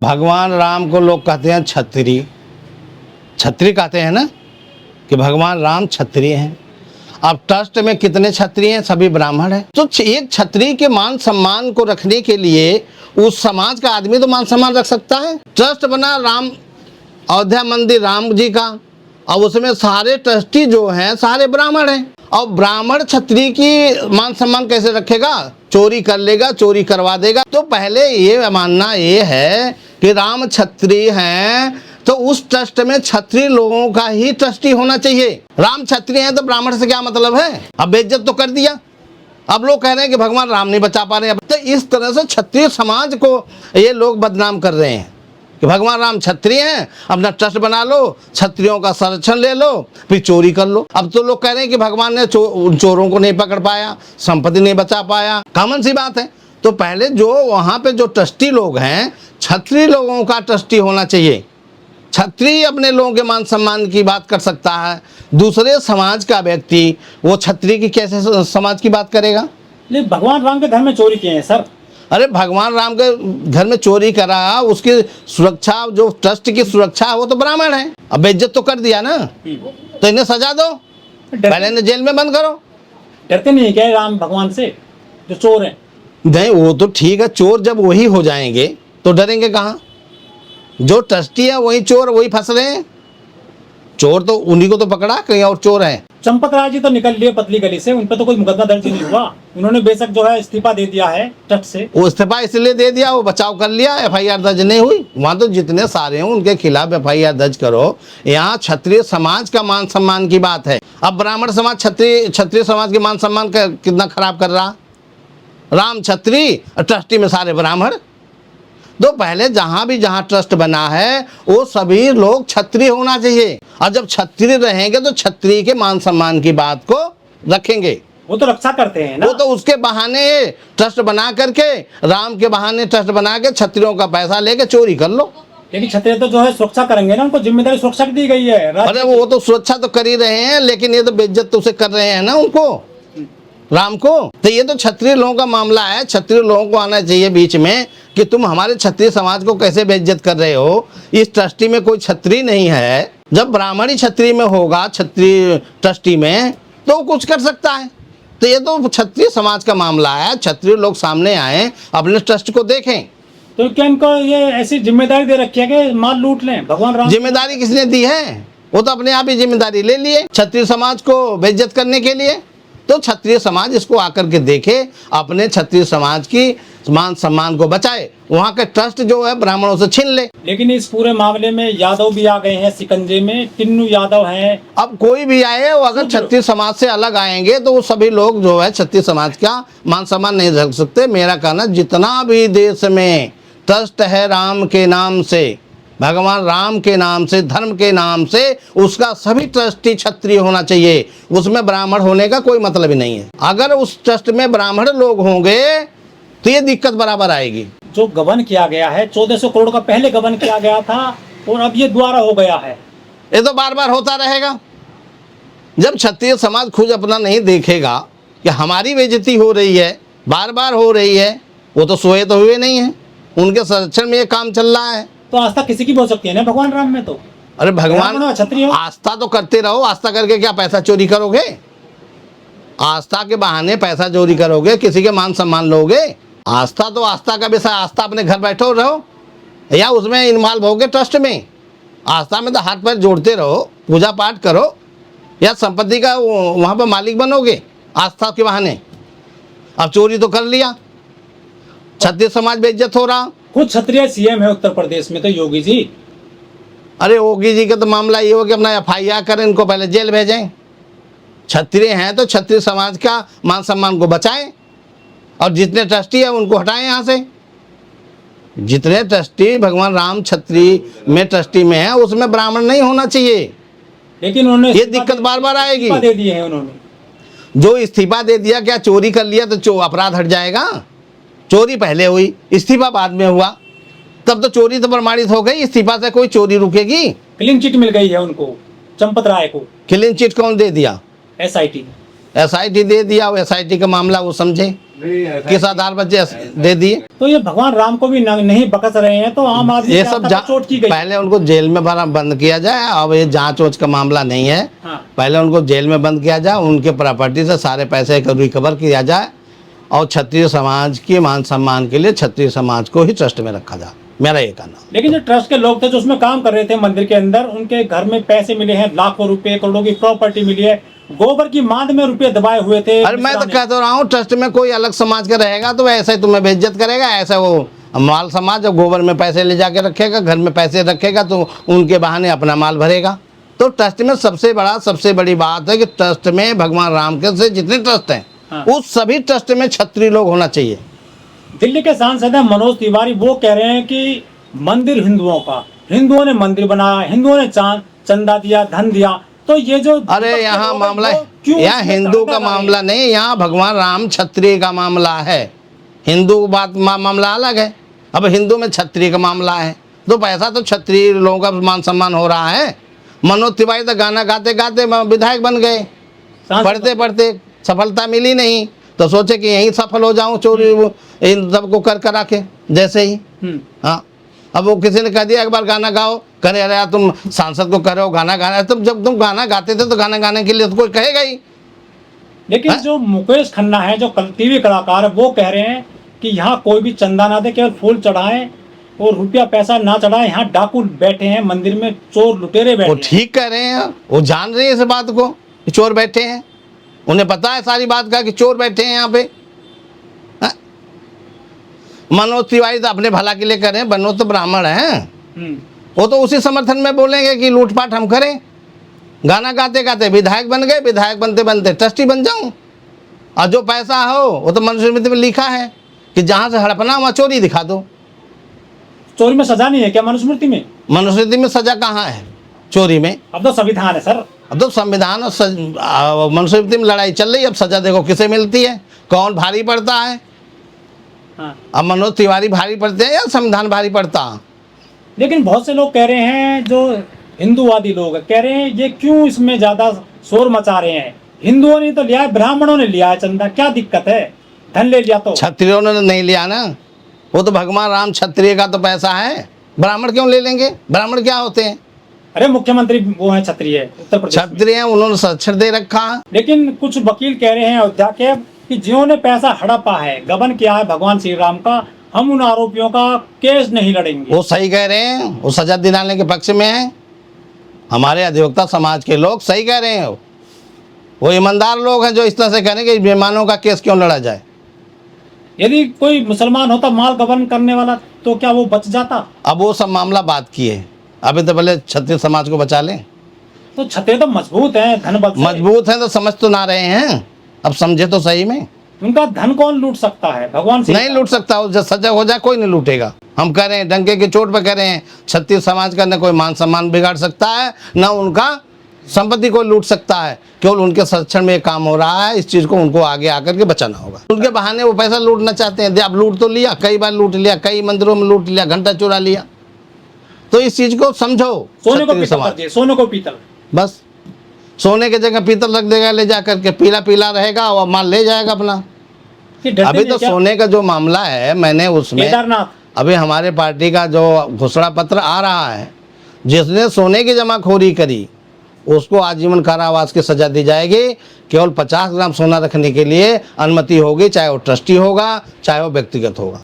भगवान राम को लोग कहते हैं छत्री, छत्री कहते हैं ना कि भगवान राम क्षत्रिय हैं। अब ट्रस्ट में कितने क्षत्रिय हैं? सभी ब्राह्मण हैं। तो एक क्षत्रिय के मान सम्मान को रखने के लिए उस समाज का आदमी तो मान सम्मान रख सकता है। ट्रस्ट बना राम अयोध्या मंदिर राम जी का, अब उसमें सारे ट्रस्टी जो हैं सारे ब्राह्मण हैं। और ब्राह्मण क्षत्रिय की मान सम्मान कैसे रखेगा? चोरी कर लेगा, चोरी करवा देगा। तो पहले ये मानना ये है कि राम क्षत्रिय हैं तो उस ट्रस्ट में क्षत्रिय लोगों का ही ट्रस्टी होना चाहिए। राम क्षत्रिय हैं तो ब्राह्मण से क्या मतलब है? अब बेइज्जत तो कर दिया। अब लोग कह रहे हैं कि भगवान राम नहीं बचा पा रहे हैं। तो इस तरह से क्षत्रिय समाज को ये लोग बदनाम कर रहे हैं कि भगवान राम क्षत्रिय हैं, अपना ट्रस्ट बना लो, क्षत्रियों का संरक्षण ले लो, फिर चोरी कर लो। अब तो लोग कह रहे हैं कि भगवान ने चोरों को नहीं पकड़ पाया, संपत्ति नहीं बचा पाया। कॉमन सी बात है। तो पहले जो वहाँ पे जो ट्रस्टी लोग हैं क्षत्रिय लोगों का ट्रस्टी होना चाहिए। क्षत्रिय अपने लोगों के मान सम्मान की बात कर सकता है, दूसरे समाज का व्यक्ति वो क्षत्रिय की कैसे समाज की बात करेगा? लेकिन भगवान राम के घर में चोरी किए हैं सर। अरे भगवान राम के घर में चोरी करा, उसकी सुरक्षा जो ट्रस्ट की सुरक्षा है वो तो ब्राह्मण है। अब बेइज्जत तो कर दिया ना, तो इन्हें सजा दो, पहले इन्हें जेल में बंद करो। डरते नहीं है क्या राम भगवान से जो चोर हैं? नहीं वो तो ठीक है, चोर जब वही हो जाएंगे तो डरेंगे कहाँ? जो ट्रस्टी है वही चोर, वही फंस रहे हैं। चोर तो उन्हीं को तो पकड़ा, कहीं और चोर है। चंपत राय जी तो निकल लिए पतली गली से, उन पर तो कोई मुकदमा दर्ज नहीं हुआ। उन्होंने बेशक जो है इस्तीफा दे दिया है ट्रस्ट से। वो इस्तीफा इसलिए दे दिया, वो बचाव कर लिया, एफआईआर दर्ज नहीं हुई। वहाँ तो जितने सारे हैं उनके खिलाफ एफआईआर दर्ज करो। यहाँ क्षत्रिय समाज का मान सम्मान की बात है। अब ब्राह्मण समाज क्षत्रिय समाज के मान सम्मान का कितना खराब कर रहा? राम क्षत्रिय, ट्रस्टी में सारे ब्राह्मण। तो पहले जहाँ ट्रस्ट बना है वो सभी लोग क्षत्रिय होना चाहिए। और जब क्षत्रिय रहेंगे तो क्षत्रिय के मान सम्मान की बात को रखेंगे। वो तो रक्षा करते हैं ना। वो तो उसके बहाने ट्रस्ट बना करके, राम के बहाने ट्रस्ट बना के क्षत्रियों का पैसा लेके चोरी कर लो। लेकिन क्षत्रिय तो जो है सुरक्षा करेंगे ना, उनको जिम्मेदारी सुरक्षा की दी गई है। अरे वो तो सुरक्षा तो कर ही रहे हैं, लेकिन ये तो बेइज्जत तो उसे कर रहे हैं ना उनको, राम को। तो ये तो क्षत्रिय लोगों का मामला है। क्षत्रिय लोगों को आना चाहिए बीच में कि तुम हमारे क्षत्रिय समाज को कैसे बेइज्जत कर रहे हो। इस ट्रस्टी में कोई क्षत्रिय नहीं है। जब ब्राह्मण ही क्षत्रिय में होगा, क्षत्रिय ट्रस्टी में, तो कुछ कर सकता है। तो ये तो क्षत्रिय समाज का मामला है। क्षत्रिय लोग सामने आए, अपने ट्रस्ट को देखें। तो क्या इनको ये ऐसी जिम्मेदारी दे रखी है कि माल लूट लें? भगवान राम जिम्मेदारी किसने दी है? वो तो अपने आप ही जिम्मेदारी ले लिए क्षत्रिय समाज को बेइज्जत करने के लिए। तो क्षत्रिय समाज इसको आकर के देखे, अपने क्षत्रिय समाज की मान सम्मान को बचाए, वहाँ के ट्रस्ट जो है ब्राह्मणों से छीन ले। लेकिन इस पूरे मामले में यादव भी आ गए हैं शिकंजे में। टिन्नू यादव हैं। अब कोई भी आए, वो अगर क्षत्रिय समाज से अलग आएंगे तो वो सभी लोग जो है क्षत्रिय समाज का मान सम्मान नहीं रख सकते। मेरा कहना, जितना भी देश में ट्रस्ट है राम के नाम से, भगवान राम के नाम से, धर्म के नाम से, उसका सभी ट्रस्टी क्षत्रिय होना चाहिए। उसमें ब्राह्मण होने का कोई मतलब ही नहीं है। अगर उस ट्रस्ट में ब्राह्मण लोग होंगे तो ये दिक्कत बराबर आएगी। जो गबन किया गया है 1400 करोड़ का पहले गबन किया गया था और अब ये दोबारा हो गया है। ये तो बार बार होता रहेगा। जब क्षत्रिय समाज खुद अपना नहीं देखेगा कि हमारी बेइज्जती हो रही है, बार बार हो रही है, वो तो सोए तो हुए नहीं है, उनके संरक्षण में ये काम चल रहा है। तो आस्था किसी की हो सकती है ना भगवान राम में? तो अरे भगवान, क्षत्रिय आस्था तो करते रहो। आस्था करके क्या पैसा चोरी करोगे? आस्था के बहाने पैसा चोरी करोगे, किसी के मान सम्मान लोगे? आस्था तो आस्था का विषय, आस्था अपने घर बैठो रहो या उसमें इन्वॉल्व होगे ट्रस्ट में। आस्था में तो हाथ पैर जोड़ते रहो, पूजा पाठ करो, या संपत्ति का वहाँ पर मालिक बनोगे आस्था के बहाने। अब चोरी तो कर लिया, क्षत्रिय समाज बेइज्जत हो रहा। खुद क्षत्रिय सीएम है उत्तर प्रदेश में तो योगी जी। अरे योगी जी का तो मामला ये हो कि अपना एफआईआर करें, इनको पहले जेल भेजें। क्षत्रिय हैं तो क्षत्रिय समाज का मान सम्मान को बचाएं और जितने ट्रस्टी हैं उनको हटाएं यहाँ से। जितने ट्रस्टी भगवान राम क्षत्रिय में ट्रस्टी में है उसमें ब्राह्मण नहीं होना चाहिए। लेकिन उन्होंने ये दिक्कत बार बार आएगी। दे दिए हैं उन्होंने। जो इस्तीफा दे दिया, क्या चोरी कर लिया तो अपराध हट जाएगा? चोरी पहले हुई, इस्तीफा बाद में हुआ, तब तो चोरी तो प्रमाणित हो गई। इस्तीफा से कोई चोरी रुकेगी? क्लीन चिट मिल गई है उनको, चंपत राय को। क्लीन चिट कौन दे दिया? एसआईटी दे दिया। वो एसआईटी का मामला वो समझे। किस आधार पर दे दिए? तो ये भगवान राम को भी नहीं बकस रहे हैं, तो आम आदमी ये की सब आत्मा को चोट की गई। पहले उनको जेल में बंद किया जाए। अब ये जांच वोच का मामला नहीं है। हाँ। पहले उनको जेल में बंद किया जाए, उनके प्रॉपर्टी से सारे पैसे रिकवर किया जाए और क्षत्रिय समाज के मान सम्मान के लिए क्षत्रिय समाज को ही ट्रस्ट में रखा जाए, मेरा ये कहना। लेकिन जो ट्रस्ट के लोग थे जो उसमें काम कर रहे थे मंदिर के अंदर, उनके घर में पैसे मिले हैं, लाखों रुपए, करोड़ों की प्रॉपर्टी मिली है, गोबर की मांद में रुपए दबाए हुए थे। अरे मैं तो कहता रहा हूँ, ट्रस्ट में कोई अलग समाज का रहेगा तो ऐसा ही तुम्हें बेइज्जत करेगा। ऐसा वो माल समाज जब गोबर में पैसे ले जाके रखेगा, घर में पैसे रखेगा तो उनके बहाने अपना माल भरेगा। तो ट्रस्ट में सबसे बड़ी बात है कि ट्रस्ट में भगवान राम के से जितने ट्रस्ट हैं, हाँ। उस सभी ट्रस्ट में क्षत्रिय लोग होना चाहिए। दिल्ली के सांसद हैं मनोज तिवारी, वो कह रहे हैं कि मंदिर हिंदुओं का, हिंदुओं ने मंदिर बनाया, हिंदुओं ने चंदा दिया, धन दिया, तो ये जो अरे यहाँ मामला, यहाँ हिंदू का मामला नहीं, यहाँ भगवान राम क्षत्रिय का मामला है। हिंदू बात मामला अलग है। अब हिंदू में क्षत्रिय का मामला है तो पैसा तो क्षत्रिय लोगों का मान सम्मान हो रहा है। मनोज तिवारी तो गाना गाते गाते विधायक बन गए, पढ़ते पढ़ते सफलता मिली नहीं तो सोचे कि यहीं सफल हो जाऊं, चोरी इन सबको कर करा के जैसे ही। हाँ, अब वो किसी ने कह दिया एक बार गाना गाओ, करे अरे यार तुम सांसद को करो गाना गाना, तुम जब तुम गाना गाते थे तो गाना गाने के लिए तो कोई कहेगा ही। लेकिन जो मुकेश खन्ना है, जो टीवी कलाकार है, वो कह रहे हैं कि यहाँ कोई भी चंदा ना दे, केवल फूल चढ़ाएं और रुपया पैसा ना चढ़ाएं। यहाँ डाकू बैठे हैं मंदिर में, चोर लुटेरे बैठे वो हैं। ठीक कह रहे हैं, वो जान रहे हैं इस बात को कि चोर बैठे हैं, उन्हें पता है सारी बात का कि चोर बैठे हैं यहाँ पे। मनोज तिवारी तो अपने भला के लिए कर रहे हैं, मनोज तो ब्राह्मण हैं, वो तो उसी समर्थन में बोलेंगे कि लूटपाट हम करें। गाना गाते गाते विधायक बन गए, विधायक बनते बनते ट्रस्टी बन जाऊं, और जो पैसा हो वो तो मनुस्मृति में लिखा है कि जहां से हड़पना वहां चोरी दिखा दो। चोरी में सजा नहीं है क्या मनुस्मृति में? मनुस्मृति में सजा कहाँ है चोरी में? अब तो संविधान है सर। अब तो संविधान और मनुस्मृति में लड़ाई चल रही है। अब सजा देखो किसे मिलती है, कौन भारी पड़ता है। हाँ। अब मनोज तिवारी भारी पड़ते हैं या संविधान भारी पड़ता? लेकिन बहुत से लोग कह रहे हैं, जो हिंदूवादी लोग कह रहे हैं, ये क्यों इसमें ज्यादा शोर मचा रहे हैं? हिंदुओं ने तो लिया है, ब्राह्मणों ने लिया है चंदा, क्या दिक्कत है? धन ले लिया तो। क्षत्रियों ने नहीं लिया ना, वो तो भगवान राम क्षत्रिय का तो पैसा है, ब्राह्मण क्यों ले लेंगे? ब्राह्मण क्या होते हैं? अरे मुख्यमंत्री वो है क्षत्रिय, उत्तर प्रदेश में। क्षत्रिय हैं, उन्होंने साक्षर दे रखा। लेकिन कुछ वकील कह रहे हैं अयोध्या के कि जिन्होंने पैसा हड़पा है, गबन किया है भगवान श्री राम का, हम उन आरोपियों का केस नहीं लड़ेंगे। वो सही कह रहे हैं, वो सजा दिलाने के पक्ष में है। हमारे अधिवक्ता समाज के लोग सही कह रहे हैं, वो ईमानदार लोग हैं जो इस तरह से कह रहे हैं कि बेईमानों का केस क्यों लड़ा जाए। यदि कोई मुसलमान होता माल गबन करने वाला, तो क्या वो बच जाता? अब वो सब मामला बात किए, अभी तो पहले क्षत्रिय समाज को बचा लें। तो क्षत्रिय तो मजबूत हैं, धन बल से। मजबूत हैं तो समझ तो ना रहे हैं, अब समझे तो सही में। उनका धन कौन लूट सकता है? भगवान से नहीं लूट सकता, जब सजा हो जाए कोई नहीं लूटेगा। हम कह रहे हैं डंके की चोट पे कह रहे हैं, क्षत्रिय समाज का न कोई मान सम्मान बिगाड़ सकता है, न उनका संपत्ति को लूट सकता है। केवल उनके संरक्षण में काम हो रहा है, इस चीज को उनको आगे आकर के बचाना होगा। उनके बहाने वो पैसा लूटना चाहते हैं। अब लूट तो लिया, कई बार लूट लिया, कई मंदिरों में लूट लिया, घंटा चुरा लिया। तो इस चीज को समझो। सोने को पीतल कर दिए, सोने को पीतल, बस सोने की जगह पीतल रख देगा ले जा करके, पीला पीला रहेगा और माल ले जाएगा अपना। अभी तो सोने का जो मामला है, मैंने उसमें अभी हमारे पार्टी का जो घोषणा पत्र आ रहा है, जिसने सोने की जमाखोरी करी उसको आजीवन कारावास की सजा दी जाएगी। केवल 50 ग्राम सोना रखने के लिए अनुमति होगी, चाहे वो ट्रस्टी होगा चाहे वो व्यक्तिगत होगा।